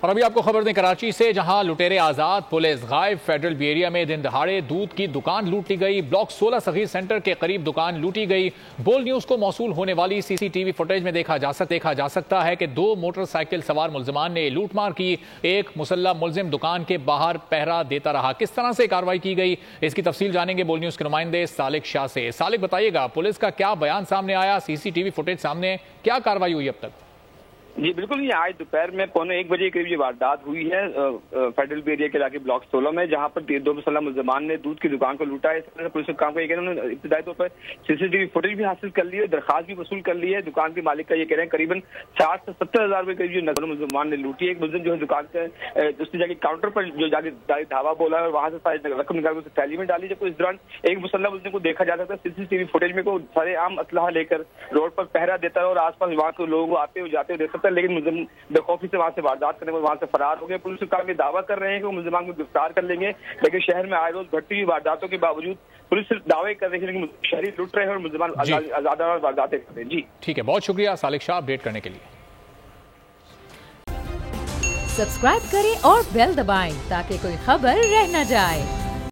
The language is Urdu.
اور ابھی آپ کو خبر دیں کراچی سے، جہاں لٹیرے آزاد، پولیس غائب، فیڈرل بی ایریا میں دن دہاڑے دودھ کی دکان لوٹ لی گئی۔ بلاک 16 صغیر سینٹر کے قریب دکان لوٹی گئی۔ بول نیوز کو موصول ہونے والی سی سی ٹی وی فوٹیج میں دیکھا جا سکتا ہے کہ 2 موٹر سائیکل سوار ملزمان نے لوٹ مار کی۔ ایک مسلح ملزم دکان کے باہر پہرا دیتا رہا۔ کس طرح سے کارروائی کی گئی، اس کی تفصیل جانیں گے بول نیوز کے نمائندے سالک شاہ سے۔ سالک، بتائیے گا پولیس کا کیا بیان سامنے آیا، سی سی ٹی وی فوٹیج سامنے، کیا کارروائی ہوئی اب تک؟ جی بالکل، یہ آج دوپہر میں 1:15 بجے کے قریب یہ واردات ہوئی ہے فیڈرل بی ایریا کے علاقے بلاک 16 میں، جہاں پر 2 مسلح ملزمان نے دودھ کی دکان کو لوٹا ہے۔ اس طرح سے پولیس کام کا یہ کہہ رہے ہیں، انہوں نے ابتدائی طور پر سی سی ٹی وی فوٹیج بھی حاصل کر لی ہے، درخواست بھی وصول کر لی ہے۔ دکان کے مالک کا یہ کہہ رہے ہیں قریباً 60 سے 70 ہزار روپے قریب جو نقد ملزمان نے لوٹی ہے۔ ایک ملزم جو ہے دکان سے اس نے جا کے کاؤنٹر پر جو جا کے دھاوا بولا ہے اور وہاں سے ساری رقم نکال کے تھیلی میں ڈالی، جب اس دوران ایک مسلح ملزم کو دیکھا جا سکتا ہے سی سی ٹی وی فوٹیج میں کو سارے عام اسلحہ لے کر روڈ پر پہرا دیتا ہے اور آس پاس وہاں کے لوگوں کو آتے ہوئے جاتے ہوئے دیکھ سکتا ہے، لیکن ملزم بے خوفی سے وہاں سے واردات کرنے میں وہاں سے فرار ہو گئے۔ پولیس کا دعویٰ کر رہے ہیں کہ وہ ملزمان کو گرفتار کر لیں گے، لیکن شہر میں آئے روز بڑھتی ہوئی وارداتوں کے باوجود پولیس صرف دعوے کر رہی ہے کہ شہری لٹ رہے ہیں اور ملزمان آزادانہ وارداتیں کر رہے ہیں۔ جی ٹھیک ہے، بہت شکریہ سالک شاہ اپڈیٹ کرنے کے لیے۔ سبسکرائب کریں اور بیل دبائیں تاکہ کوئی خبر رہ نہ جائے۔